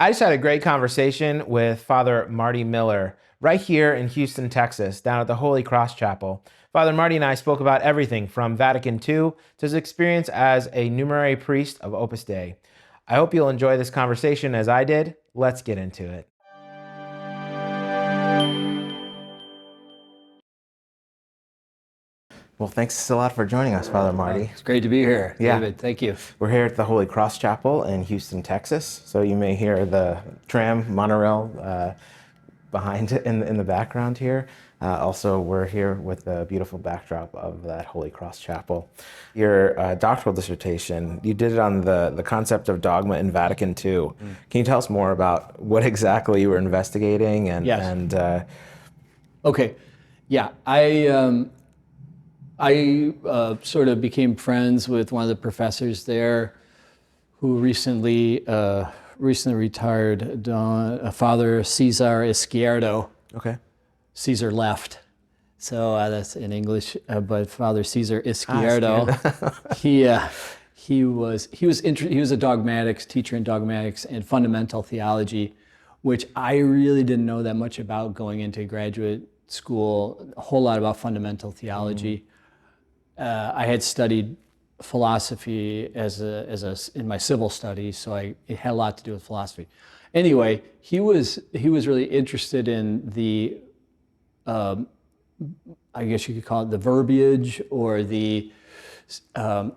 I just had a great conversation with Father Marty Miller right here in Houston, Texas, down at the Holy Cross Chapel. Father Marty and I spoke about everything from Vatican II to his experience as a numerary priest of Opus Dei. I hope you'll enjoy this conversation as I did. Let's get into it. Well, thanks a lot for joining us, Father Marty. It's great to be here, Yeah. David. Thank you. We're here at the Holy Cross Chapel in Houston, Texas. So you may hear the tram, monorail behind it in the background here. Also, we're here with the beautiful backdrop of that Holy Cross Chapel. Your doctoral dissertation, you did it on the concept of dogma in Vatican II. Can you tell us more about what exactly you were investigating? Yes. Okay. Yeah. I sort of became friends with one of the professors there, who recently retired, Father Cesar Izquierdo. Okay. Cesar left, so that's in English. But Father Cesar Izquierdo, he was a dogmatics teacher in dogmatics and fundamental theology, which I really didn't know that much about going into graduate school. A whole lot about fundamental theology. I had studied philosophy in my civil studies, so it had a lot to do with philosophy. Anyway, he was really interested in the, I guess you could call it the verbiage or the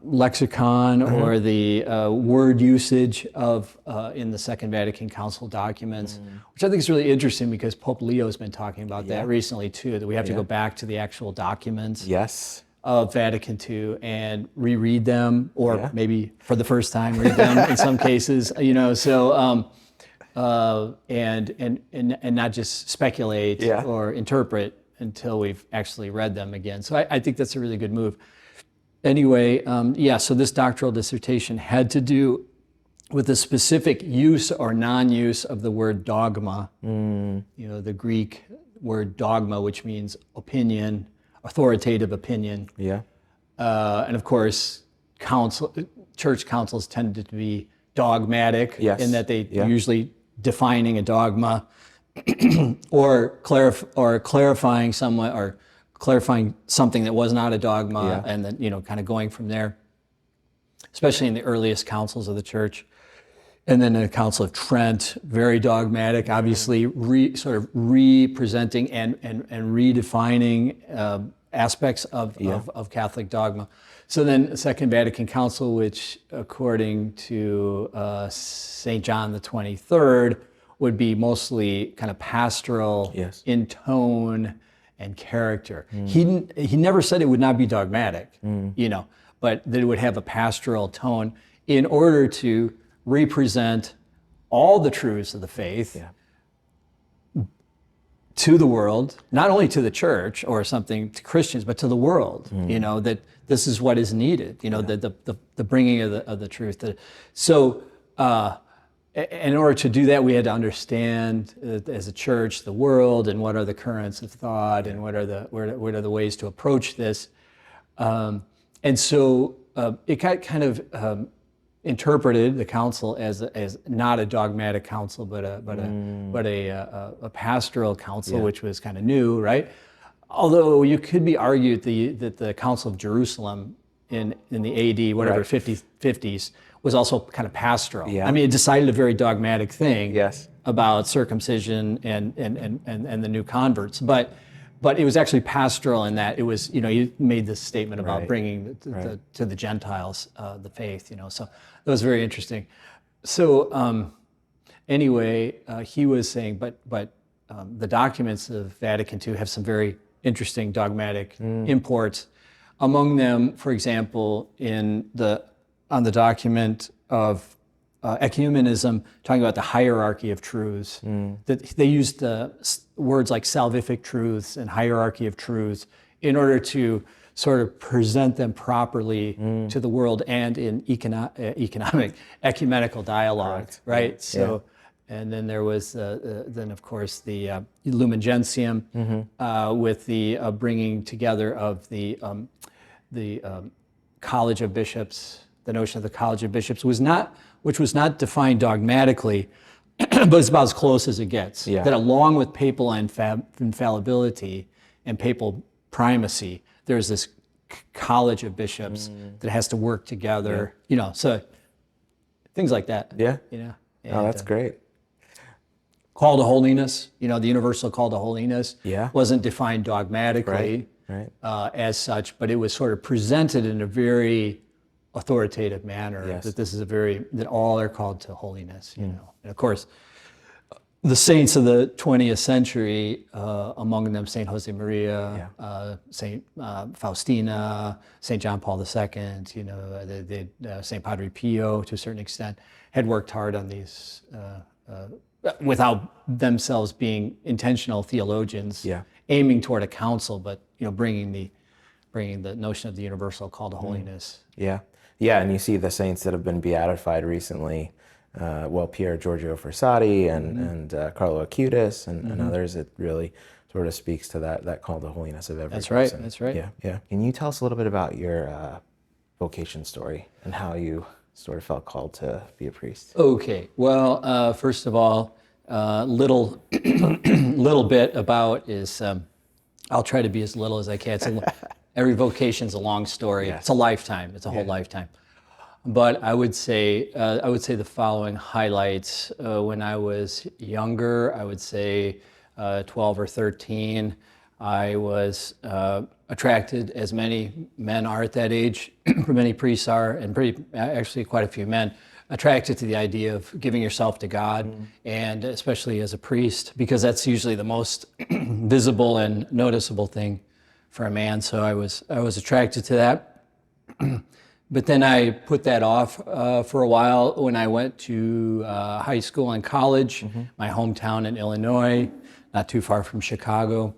lexicon or the word usage of in the Second Vatican Council documents, which I think is really interesting because Pope Leo has been talking about that recently too, that we have to go back to the actual documents. Yes. Of Vatican II and reread them, or maybe for the first time read them in some cases, so and not just speculate or interpret until we've actually read them again. So I think that's a really good move. Anyway, so this doctoral dissertation had to do with the specific use or non-use of the word dogma. The Greek word dogma, which means opinion, authoritative opinion. And of course, church councils tended to be dogmatic in that they usually defining a dogma or clarifying something that was not a dogma, and then kind of going from there, especially in the earliest councils of the church. And then the Council of Trent, very dogmatic, obviously sort of representing and redefining aspects of Catholic dogma. So then the Second Vatican Council, which according to St. John the 23rd, would be mostly kind of pastoral in tone and character. He never said it would not be dogmatic, but that it would have a pastoral tone in order to represent all the truths of the faith to the world, not only to the church or something to Christians, but to the world. That this is what is needed. The bringing of the truth. So, in order to do that, we had to understand as a church the world and what are the currents of thought and what are the ways to approach this. And so it got kind of interpreted the council as not a dogmatic council, but a pastoral council, which was kind of new, right? Although you could be argued that the Council of Jerusalem in the AD 50s was also kind of pastoral. I mean, it decided a very dogmatic thing about circumcision and the new converts, but it was actually pastoral in that it was, you made this statement about bringing to the Gentiles the faith, so that was very interesting. So anyway, he was saying, but the documents of Vatican II have some very interesting dogmatic imports. Among them, for example, on the document of ecumenism, talking about the hierarchy of truths, that they used words like salvific truths and hierarchy of truths in order to sort of present them properly to the world and in economic ecumenical dialogue, right? So, and then there was then of course the Lumen Gentium with the bringing together of the College of Bishops. The notion of the College of Bishops which was not defined dogmatically, but it's about as close as it gets. Yeah. That along with papal infallibility and papal primacy, there's this college of bishops that has to work together, so things like that. Yeah. And, That's great. Call to holiness, the universal call to holiness Yeah. wasn't defined dogmatically Right. as such, but it was sort of presented in a very authoritative manner. Yes. That this is that all are called to holiness, And of course, the saints of the 20th century, among them Saint Jose Maria, Saint Faustina, Saint John Paul II, Saint Padre Pio, to a certain extent, had worked hard on these without themselves being intentional theologians, aiming toward a council, but bringing the notion of the universal call to holiness. Yeah, and you see the saints that have been beatified recently. Pier Giorgio Frassati and Carlo Acutis and others. It really sort of speaks to that call to holiness of every person. That's right. Yeah. Can you tell us a little bit about your vocation story and how you sort of felt called to be a priest? Okay. Well, first of all, little bit about is I'll try to be as little as I can. Every vocation's a long story. Yes. It's a lifetime. It's a whole lifetime. But I would say the following highlights. When I was younger, I would say 12 or 13, I was attracted, as many men are at that age, many priests are, and actually quite a few men, attracted to the idea of giving yourself to God, and especially as a priest, because that's usually the most visible and noticeable thing for a man. So I was attracted to that. But then I put that off for a while when I went to high school and college, my hometown in Illinois, not too far from Chicago.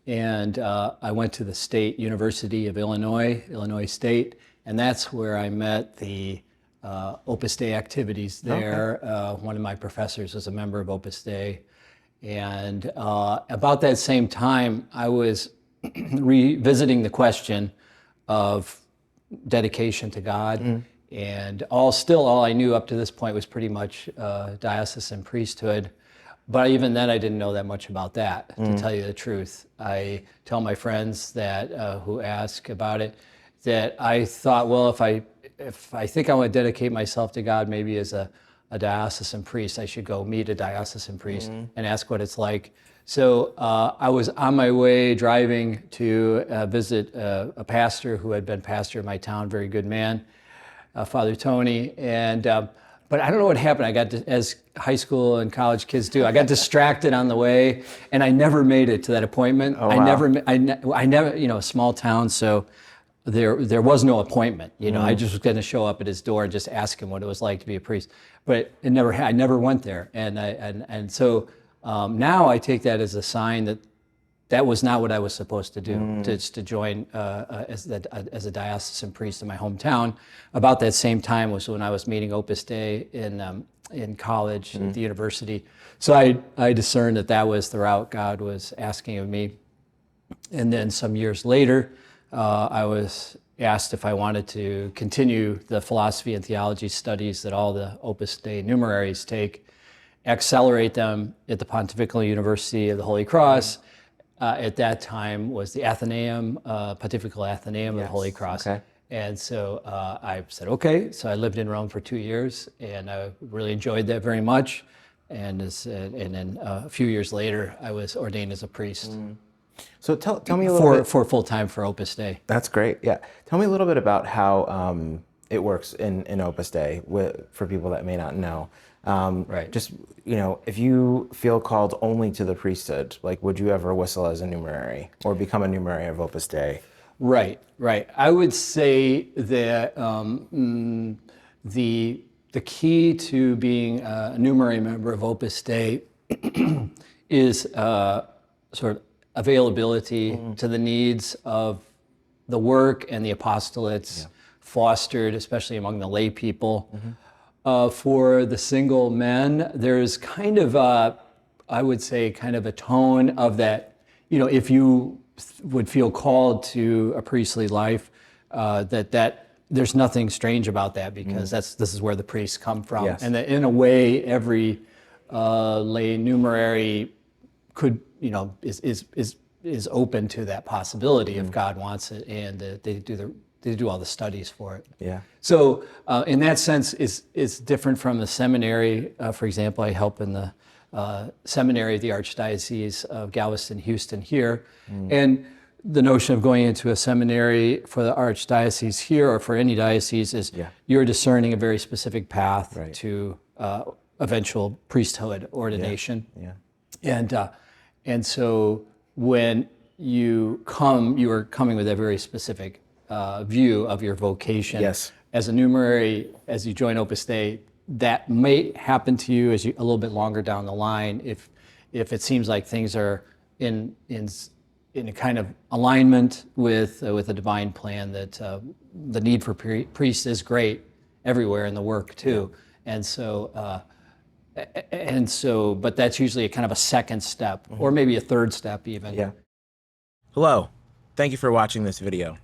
And I went to the State University of Illinois State, and that's where I met the Opus Dei activities there. Okay. One of my professors was a member of Opus Dei. And about that same time, I was revisiting the question of dedication to God, and all I knew up to this point was pretty much diocesan priesthood. But even then, I didn't know that much about that, to tell you the truth. I tell my friends that who ask about it that I thought, well, if I think I want to dedicate myself to God, maybe as a diocesan priest, I should go meet a diocesan priest and ask what it's like. So I was on my way driving to visit a pastor who had been pastor of my town, very good man, Father Tony. And but I don't know what happened. I got as high school and college kids do, I got distracted on the way, and I never made it to that appointment. Oh, I wow. I never, small town, so there was no appointment. I just was going to show up at his door and just ask him what it was like to be a priest. But I never went there, and so. Now I take that as a sign that was not what I was supposed to do, to join as a diocesan priest in my hometown. About that same time was when I was meeting Opus Dei in college at the university. So I discerned that was the route God was asking of me. And then some years later, I was asked if I wanted to continue the philosophy and theology studies that all the Opus Dei numeraries take, accelerate them at the Pontifical University of the Holy Cross. At that time was the Athenaeum, Pontifical Athenaeum of the Holy Cross. Okay. And so I said, okay. So I lived in Rome for 2 years, and I really enjoyed that very much. And then a few years later, I was ordained as a priest. So tell me a little bit. For full time for Opus Dei. That's great. Yeah. Tell me a little bit about how it works in Opus Dei for people that may not know. Right. Just, if you feel called only to the priesthood, like, would you ever whistle as a numerary or become a numerary of Opus Dei? Right. I would say that the key to being a numerary member of Opus Dei is sort of availability to the needs of the work and the apostolates fostered, especially among the lay people. For the single men, there's kind of I would say kind of a tone of that, if you would feel called to a priestly life, that there's nothing strange about that, because this is where the priests come from. Yes. And that in a way, every lay numerary could, is open to that possibility if God wants it, and they do all the studies for it. Yeah. So in that sense, it's different from the seminary. For example, I help in the seminary of the Archdiocese of Galveston, Houston here, and the notion of going into a seminary for the Archdiocese here or for any diocese is you're discerning a very specific path to eventual priesthood ordination. And so when you are coming with a very specific view of your vocation. Yes. As a numerary, as you join Opus Dei, that may happen to you a little bit longer down the line if it seems like things are in a kind of alignment with a divine plan, that the need for priests is great everywhere in the work too. And so, but that's usually a kind of a second step, or maybe a third step even. Yeah. Hello. Thank you for watching this video.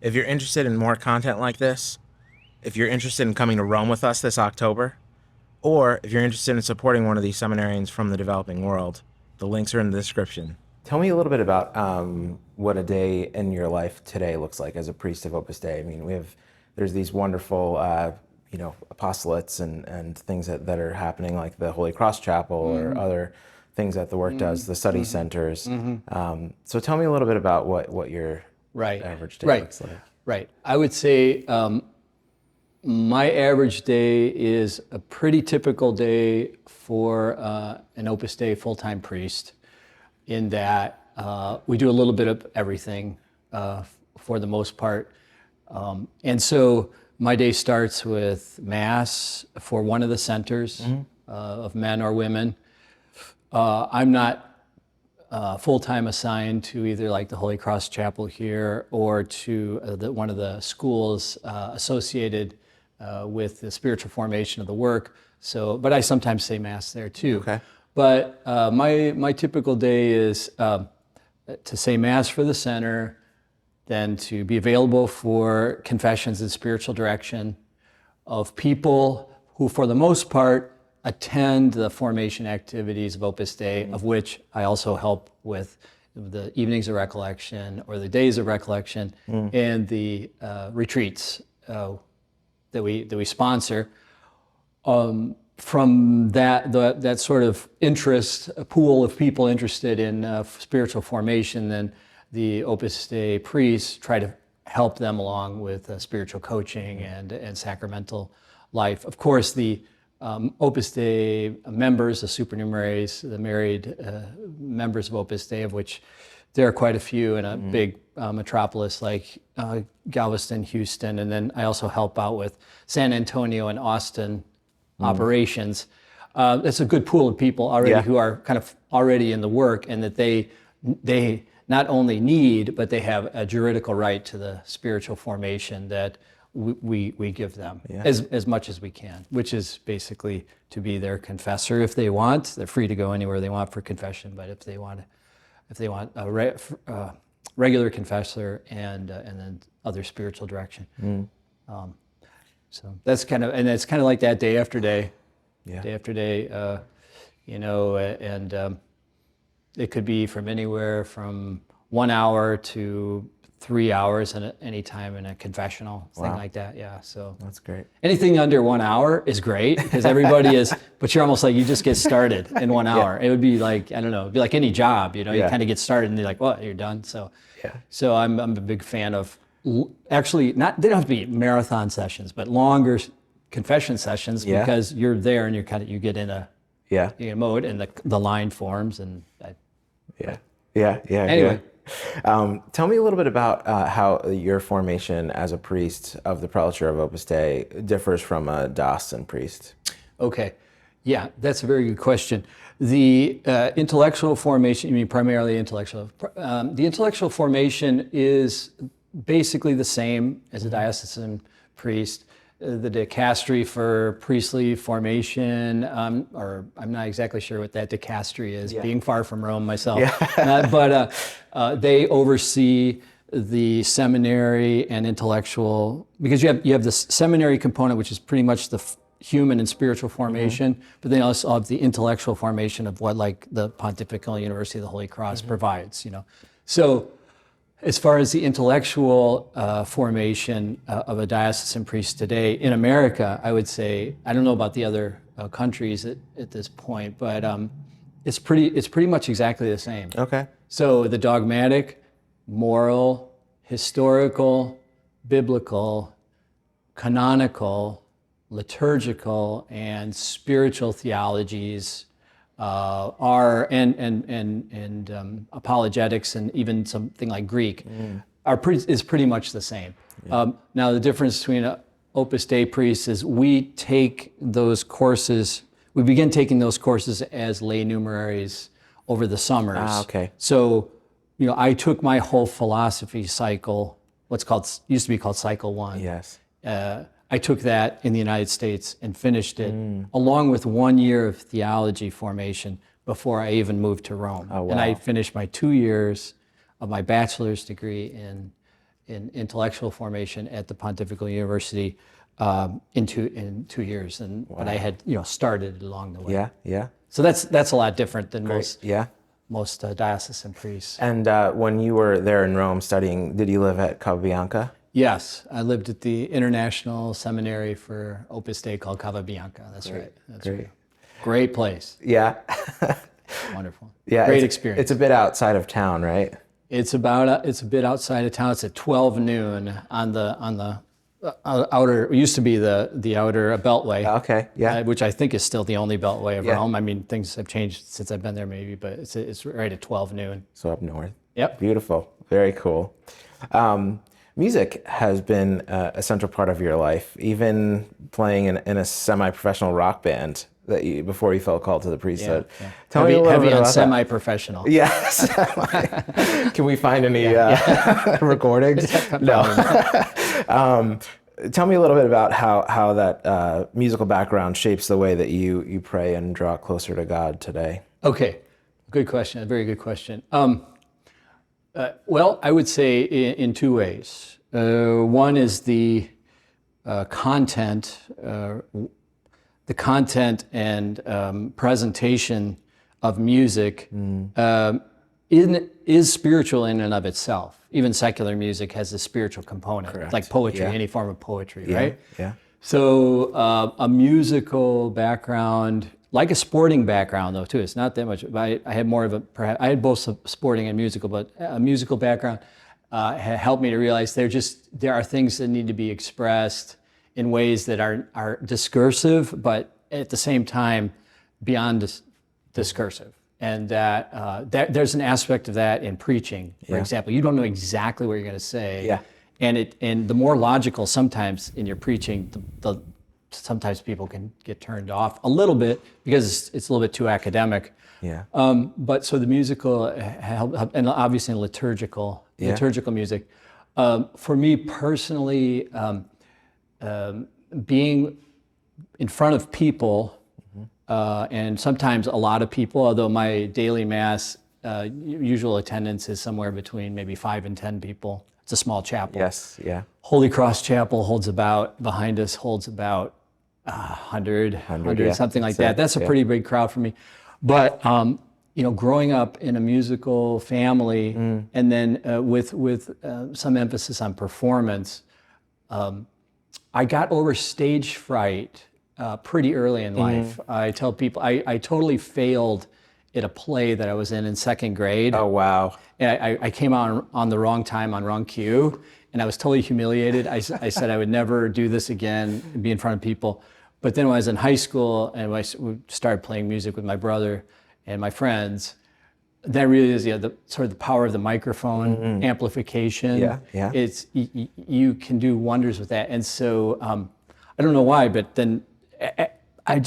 If you're interested in more content like this, if you're interested in coming to Rome with us this October, or if you're interested in supporting one of these seminarians from the developing world, the links are in the description. Tell me a little bit about what a day in your life today looks like as a priest of Opus Dei. I mean, there's these wonderful, apostolates and things that are happening, like the Holy Cross Chapel or other things that the work does, the study centers. So tell me a little bit about what your average day looks like. Right. I would say my average day is a pretty typical day for an Opus Dei full-time priest, in that we do a little bit of everything for the most part. And so my day starts with Mass for one of the centers of men or women. I'm not full-time assigned to either like the Holy Cross Chapel here or to one of the schools associated with the spiritual formation of the work. So, but I sometimes say Mass there too. Okay. But my typical day is to say Mass for the center, then to be available for confessions and spiritual direction of people who, for the most part, attend the formation activities of Opus Dei, of which I also help with the evenings of recollection or the days of recollection and the retreats that we sponsor. From that sort of interest, a pool of people interested in spiritual formation, then the Opus Dei priests try to help them along with spiritual coaching and sacramental life. Of course, the Opus Dei members, the supernumeraries, the married members of Opus Dei, of which there are quite a few in a big metropolis like Galveston, Houston, and then I also help out with San Antonio and Austin operations. It's a good pool of people already who are kind of already in the work, and that they not only need, but they have a juridical right to the spiritual formation that we give them as much as we can, which is basically to be their confessor if they want. They're free to go anywhere they want for confession, but if they want a regular confessor and then other spiritual direction. So that's kind of like that day after day, day after day, and it could be from anywhere from 1 hour to 3 hours at any time in a confessional, thing like that. Yeah, so that's great. Anything under 1 hour is great because everybody is, but you're almost like you just get started in 1 hour. It would be like, I don't know, it'd be like any job, you kind of get started and you're like, well, you're done. So, so I'm a big fan of actually they don't have to be marathon sessions, but longer confession sessions because you're there and you get in a mode and the line forms and anyway. Tell me a little bit about how your formation as a priest of the prelature of Opus Dei differs from a diocesan priest. Okay, yeah, that's a very good question. The intellectual formation, you mean primarily intellectual? The intellectual formation is basically the same as a diocesan priest. The dicastery for priestly formation, or I'm not exactly sure what that dicastery is, being far from Rome myself. But they oversee the seminary and intellectual, because you have the seminary component, which is pretty much human and spiritual formation, but they also have the intellectual formation of what like the Pontifical University of the Holy Cross provides, you know. So as far as the intellectual formation of a diocesan priest today in America, I would say, I don't know about the other countries at this point, but it's pretty much exactly the same. Okay. So the dogmatic, moral, historical, biblical, canonical, liturgical, and spiritual theologies are and apologetics and even something like Greek is pretty much the same. Now the difference between a Opus Dei priest is we take those courses. We begin taking those courses as lay numeraries over the summers. Ah, okay. So, you know, I took my whole philosophy cycle, used to be called cycle 1. Yes. I took that in the United States and finished it, along with 1 year of theology formation before I even moved to Rome. Oh, wow. And I finished my 2 years of my bachelor's degree in intellectual formation at the Pontifical University in 2 years. But I had, you know, started along the way. Yeah, yeah. So that's a lot different than Yeah. most diocesan priests. And when you were there in Rome studying, did you live at Cababianca? Yes, I lived at the International Seminary for Opus Dei called Cava Bianca. That's right. That's Great. right. Great place. Yeah. Wonderful. Yeah. Great experience. It's a bit outside of town, right? It's a bit outside of town. It's at 12 noon on the outer. It used to be the outer beltway. Okay. Yeah. Which I think is still the only beltway of Yeah. Rome. I mean, things have changed since I've been there, maybe, but it's right at 12 noon. So up north. Yep. Beautiful. Very cool. Music has been a central part of your life, even playing in a semi-professional rock band before you felt called to the priesthood. Yeah. Tell me a little Heavy bit on about semi-professional. that. Yes. Can we find any recordings? No. Tell me a little bit about how that musical background shapes the way that you pray and draw closer to God today. Okay, good question. A very good question. Well, I would say in two ways. One is the content and presentation of music is spiritual in and of itself. Even secular music has a spiritual component, Correct. like poetry, Yeah. any form of poetry, Yeah. right? Yeah. So a musical background, like a sporting background though too, it's not that much. I had more of I had both sporting and musical, but a musical background helped me to realize there are things that need to be expressed in ways that are discursive, but at the same time beyond discursive. And that there's an aspect of that in preaching, for example. You don't know exactly what you're going to say. Yeah. And the more logical sometimes in your preaching, sometimes people can get turned off a little bit because it's a little bit too academic. Yeah. But so the musical and obviously liturgical music. For me personally, being in front of people, and sometimes a lot of people, although my daily mass usual attendance is somewhere between maybe 5 and 10 people. It's a small chapel. Yes. Yeah. Holy Cross Chapel behind us holds about 100, yeah. something like That's that. That's a pretty big crowd for me. But growing up in a musical family, and then with some emphasis on performance, I got over stage fright pretty early in life. I tell people I totally failed at a play that I was in second grade. Oh, wow. And I came on the wrong time, on wrong cue, and I was totally humiliated. I said I would never do this again, be in front of people. But then when I was in high school and I started playing music with my brother and my friends, that really is the sort of the power of the microphone, amplification. Yeah. It's you can do wonders with that. And so I don't know why, but then I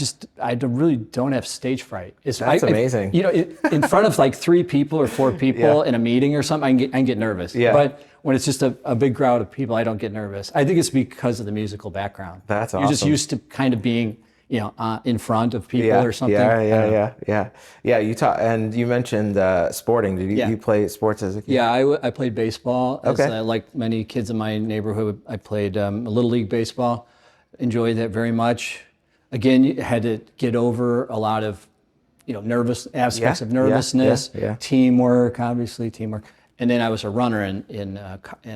really don't have stage fright. That's amazing. In front of like 3 people or 4 people in a meeting or something, I can get nervous. Yeah. But when it's just a big crowd of people, I don't get nervous. I think it's because of the musical background. That's You're just awesome. used to kind of being, in front of people or something. Yeah. You taught, and you mentioned sporting. Did you play sports as a kid? Yeah, I played baseball. Okay. Like many kids in my neighborhood, I played Little League baseball. Enjoyed that very much. again, you had to get over a lot of, nervous aspects of nervousness, teamwork, obviously teamwork. And then I was a runner in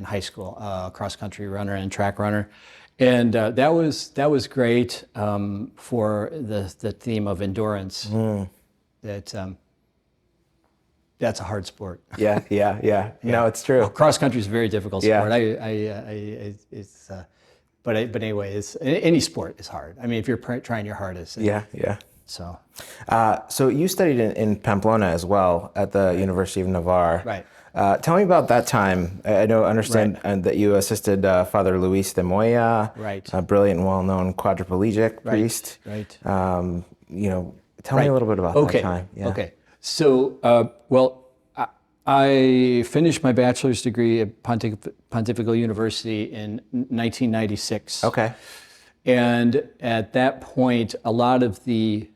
high school, cross country runner and track runner, and that was great for the theme of endurance. That's a hard sport. Yeah. No, it's true. Well, cross country is a very difficult sport. But anyway, any sport is hard. I mean, if you're trying your hardest. Yeah. So. So you studied in Pamplona as well at the University of Navarre. Right. Tell me about that time. I understand that you assisted Father Luis de Moya, right. a brilliant and well-known quadriplegic priest. Right. Tell me a little bit about that time. Yeah. Okay. So, I finished my bachelor's degree at Pontifical University in 1996. Okay. And at that point, a lot of the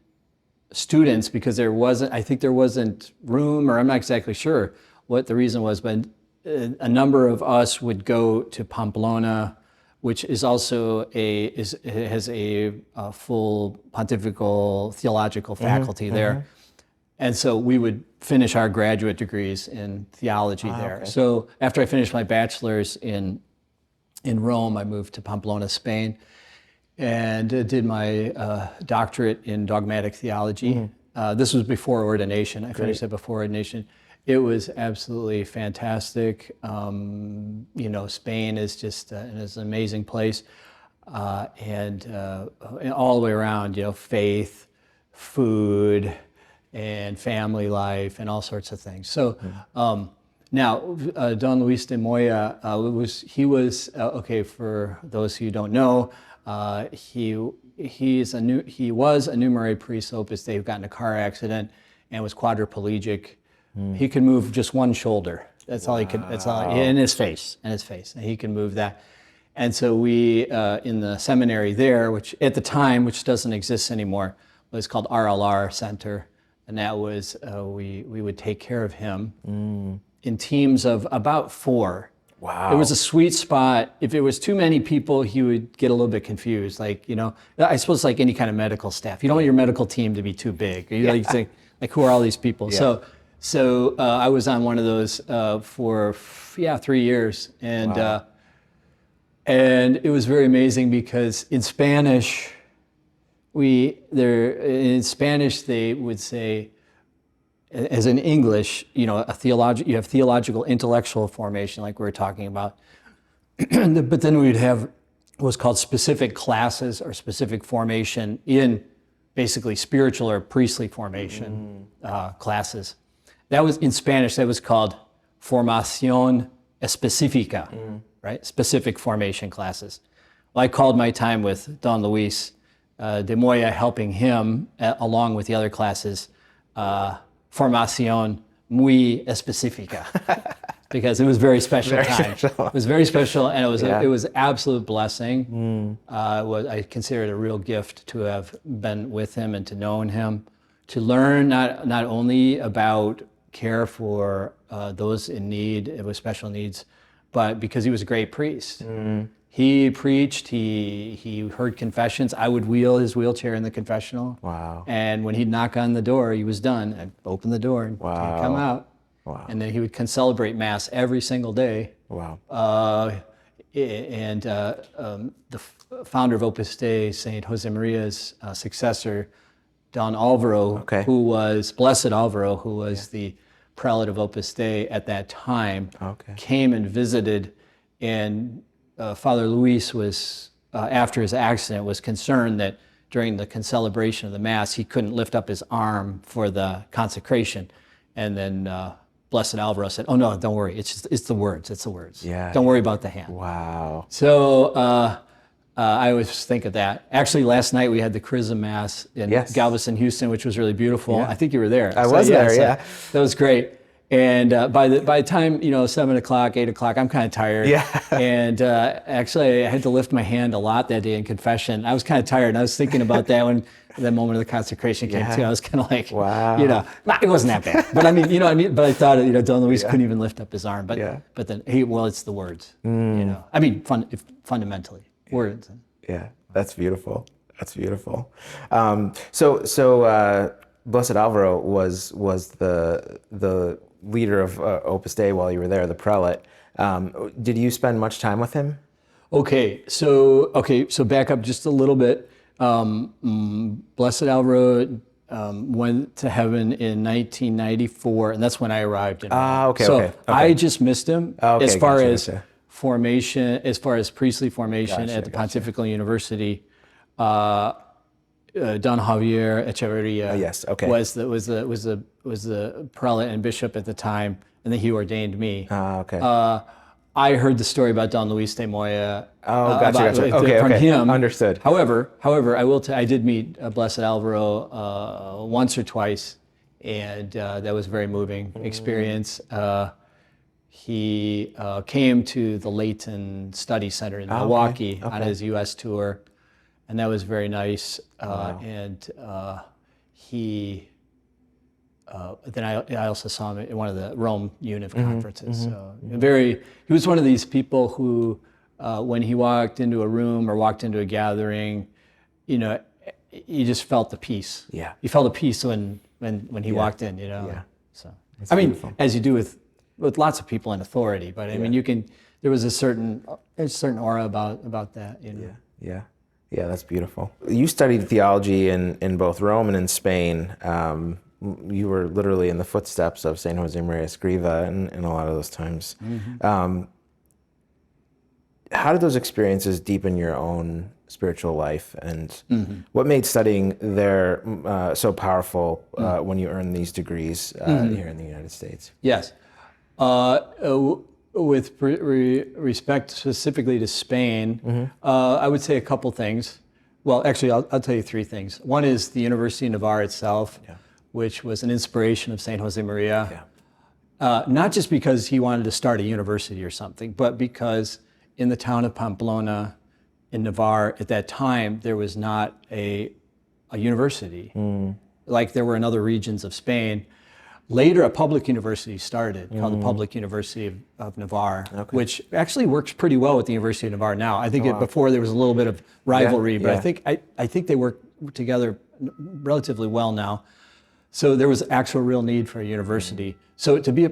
students, because I think there wasn't room, or I'm not exactly sure what the reason was, but a number of us would go to Pamplona, which is also has a full pontifical theological faculty there. And so we would finish our graduate degrees in theology there. Okay. So after I finished my bachelor's in Rome, I moved to Pamplona, Spain, and did my doctorate in dogmatic theology. This was before ordination. I finished it before ordination. It was absolutely fantastic. Spain is just is an amazing place, and all the way around, faith, food, and family life, and all sorts of things. So now, Don Luis de Moya was for those who don't know, he was a numerary priest Opus Dei who got in a car accident and was quadriplegic. He could move just one shoulder. That's all he could. That's all. And his face. And he can move that. And so we in the seminary there, which at the time, which doesn't exist anymore, was called RLR Center. And that was, we would take care of him in teams of about 4. Wow. It was a sweet spot. If it was too many people, he would get a little bit confused. I suppose like any kind of medical staff. You don't want your medical team to be too big. You think, who are all these people? Yeah. So I was on one of those for 3 years. And, wow. And it was very amazing because in Spanish, they would say, as in English, you have theological intellectual formation, like we were talking about. But then we'd have what's called specific classes or specific formation in basically spiritual or priestly formation classes. That was in Spanish. That was called formación específica, right? Specific formation classes. Well, I called my time with Don Luis de Moya, helping him along with the other classes, formación muy específica, because it was very special time. It was very special, and it was absolute blessing. I consider it a real gift to have been with him and to know him, to learn not only about care for those in need with special needs, but because he was a great priest. He preached, he heard confessions. I would wheel his wheelchair in the confessional. Wow. And when he'd knock on the door, he was done. I'd open the door and he'd come out. Wow. And then he would celebrate Mass every single day. Wow. The founder of Opus Dei, St. Josemaría's successor, Don Alvaro, who was, Blessed Alvaro, who was the prelate of Opus Dei at that time, came and visited, and Father Luis was, after his accident, was concerned that during the celebration of the Mass, he couldn't lift up his arm for the consecration. And then Blessed Alvaro said, "Oh no, don't worry, it's the words, Yeah. Don't worry about the hand." Wow. So I always think of that. Actually, last night we had the Chrism Mass in Galveston, Houston, which was really beautiful. Yeah. I think you were there. I was there, yeah. That was great. And by the time, 7 o'clock, 8 o'clock, I'm kind of tired. Yeah. And actually, I had to lift my hand a lot that day in confession. I was kind of tired. And I was thinking about that when that moment of the consecration came too. I was kind of like, wow. It wasn't that bad. But I mean, but I thought, Don Luis couldn't even lift up his arm. But then, it's the words. Fundamentally, words. Yeah, that's beautiful. That's beautiful. So Blessed Alvaro was the leader of Opus Dei while you were there, the prelate. Did you spend much time with him? So back up just a little bit. Blessed Alvaro went to heaven in 1994, and that's when I arrived in Rome. Okay, so okay. I just missed him as far gotcha, as gotcha. formation, as far as priestly formation Gotcha, at the gotcha. Pontifical University. Don Javier Echeverria yes, okay. was the prelate and bishop at the time, and then he ordained me. Okay. I heard the story about Don Luis de Moya Gotcha. Okay, from okay. him. Understood. However, I did meet Blessed Alvaro once or twice, and that was a very moving experience. He came to the Leighton Study Center in Milwaukee on his U.S. tour, and that was very nice. And he. Then I also saw him at one of the Rome UNIV conferences. So he was one of these people who, when he walked into a room or walked into a gathering, you just felt the peace. Yeah. You felt the peace when he walked in. Yeah. So That's I mean, beautiful. as you do with lots of people in authority, but I mean, there was a certain aura about that. Yeah, that's beautiful. You studied theology in both Rome and in Spain. You were literally in the footsteps of Saint Jose Maria Escriva in a lot of those times. How did those experiences deepen your own spiritual life, and what made studying there so powerful when you earned these degrees here in the United States? Yes. With respect specifically to Spain, I would say a couple things. Well, actually, I'll tell you three things. One is the University of Navarre itself, which was an inspiration of Saint Jose Maria. Not just because he wanted to start a university or something, but because in the town of Pamplona in Navarre at that time, there was not a university like there were in other regions of Spain. Later, a public university started called the Public University of Navarre, which actually works pretty well with the University of Navarre now. I think before there was a little bit of rivalry, but I think they work together relatively well now. So there was actual real need for a university. So to be,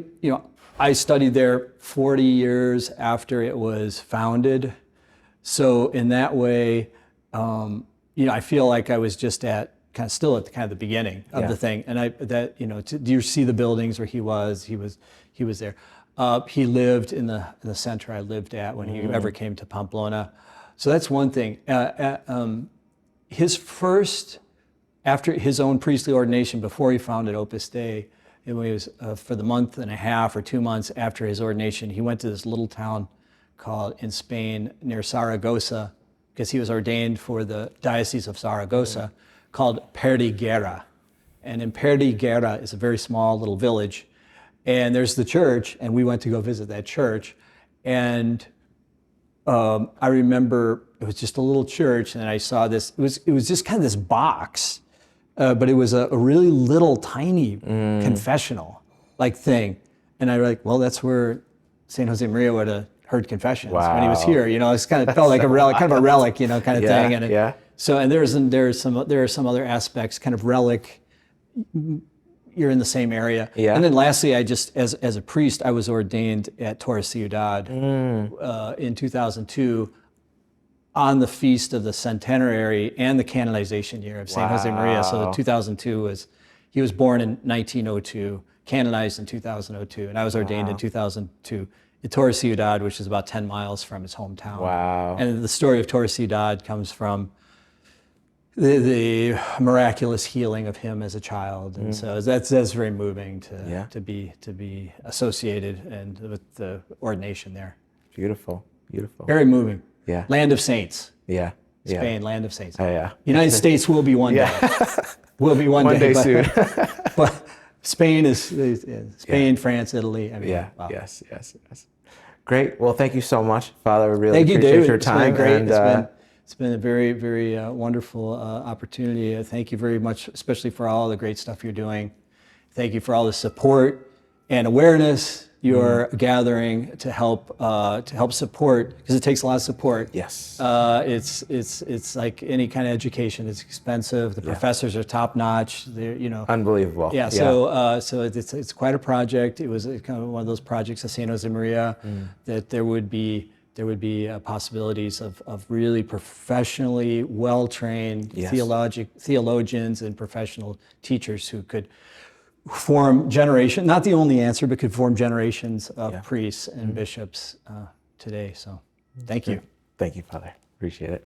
I studied there 40 years after it was founded. So in that way, I feel like I was just still at the beginning of the thing. And do you see the buildings where he was there. He lived in the center I lived at when he ever came to Pamplona. So that's one thing. After his own priestly ordination, before he founded Opus Dei, it was for the month and a half or 2 months after his ordination, he went to this little town in Spain near Saragossa, because he was ordained for the Diocese of Saragossa, called Perdiguera. And in Perdiguera is a very small little village, and there's the church, and we went to go visit that church. And I remember it was just a little church, and I saw this, it was just kind of this box, but it was a really little tiny confessional like thing. And I was like, well, that's where St. Jose Maria would have heard confessions when he was here. It's kind of felt like a relic, kind of a relic, kind of thing. And so, and there are some other aspects, kind of relic. You're in the same area. And then lastly, I just, as a priest, I was ordained at Torre Ciudad in 2002 on the feast of the centenary and the canonization year of St. Jose Maria. So 2002 he was born in 1902, canonized in 2002, and I was ordained in 2002 at Torre Ciudad, which is about 10 miles from his hometown. And the story of Torre Ciudad comes from the miraculous healing of him as a child, and so that's very moving to be associated and with the ordination there. Beautiful. Very moving. Land of saints. Spain, land of saints. Yeah. United States will be one day. Will be one day soon. But Spain is Spain, France, Italy. I mean, Yes. Great. Well, thank you so much, Father. We really Thank you, appreciate David. your It's time. been great. It's been a very, very wonderful opportunity. Thank you very much, especially for all the great stuff you're doing. Thank you for all the support and awareness. You're gathering to help support, because it takes a lot of support. Yes. It's like any kind of education. It's expensive. The professors are top notch. They're Unbelievable. Yeah. So it's quite a project. It was kind of one of those projects at St. Josemaria that there would be possibilities of really professionally well-trained theologians and professional teachers who could form not the only answer, but could form generations of priests and bishops today. So thank you. Thank you, Father. Appreciate it.